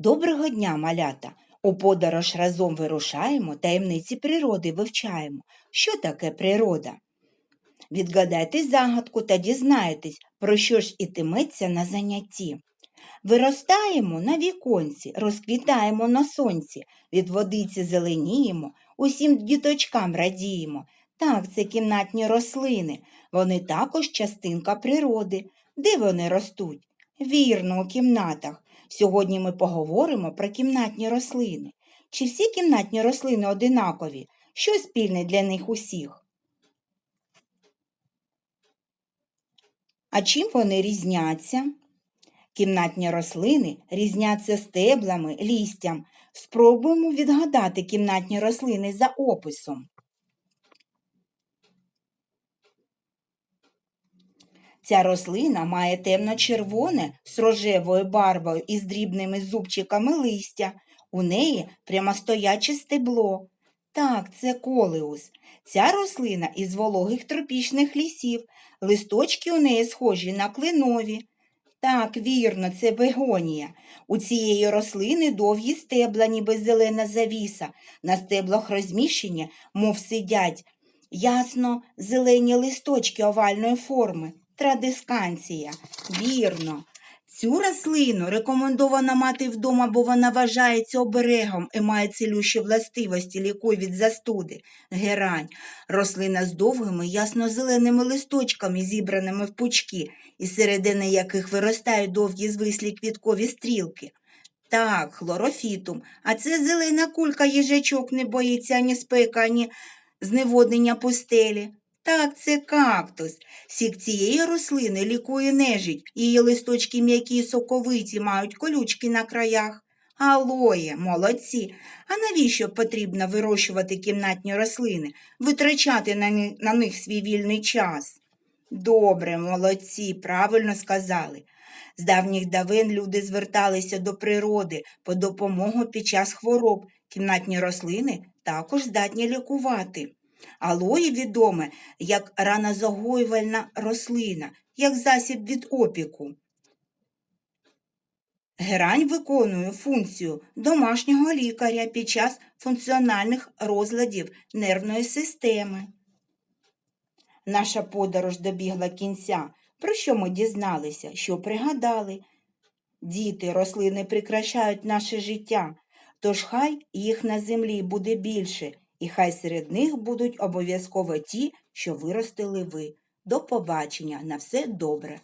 Доброго дня, малята! У подорож разом вирушаємо, таємниці природи вивчаємо. Що таке природа? Відгадайте загадку та дізнаєтесь, про що ж ітиметься на занятті. Виростаємо на віконці, розквітаємо на сонці, від водиці зеленіємо, усім діточкам радіємо. Так, це кімнатні рослини, вони також частинка природи. Де вони ростуть? Вірно, у кімнатах. Сьогодні ми поговоримо про кімнатні рослини. Чи всі кімнатні рослини одинакові? Що спільне для них усіх? А чим вони різняться? Кімнатні рослини різняться стеблами, листям. Спробуємо відгадати кімнатні рослини за описом. Ця рослина має темно-червоне з рожевою барвою і з дрібними зубчиками листя. У неї прямостояче стебло. Так, це колеус. Ця рослина із вологих тропічних лісів. Листочки у неї схожі на кленові. Так, вірно, це бегонія. У цієї рослини довгі стебла, ніби зелена завіса. На стеблах розміщені, мов сидять, ясно, зелені листочки овальної форми. Традисканція. Вірно. Цю рослину рекомендовано мати вдома, бо вона вважається оберегом і має цілющі властивості, лікує від застуди. Герань. Рослина з довгими ясно-зеленими листочками, зібраними в пучки, із середини яких виростають довгі звислі квіткові стрілки. Так, хлорофітум. А це зелена кулька, їжачок не боїться ані спека, ані зневоднення пустелі. Так, це кактус. Сік цієї рослини лікує нежить. Її листочки м'які й соковиті, мають колючки на краях. Алоє, молодці. А навіщо потрібно вирощувати кімнатні рослини, витрачати на них свій вільний час? Добре, молодці, правильно сказали. З давніх давен люди зверталися до природи по допомогу під час хвороб. Кімнатні рослини також здатні лікувати. Алоє відоме як ранозагоювальна рослина, як засіб від опіку. Герань виконує функцію домашнього лікаря під час функціональних розладів нервної системи. Наша подорож добігла кінця. Про що ми дізналися, що пригадали? Діти, рослини прикрашають наше життя, тож хай їх на землі буде більше, і хай серед них будуть обов'язково ті, що виростили ви. До побачення, на все добре!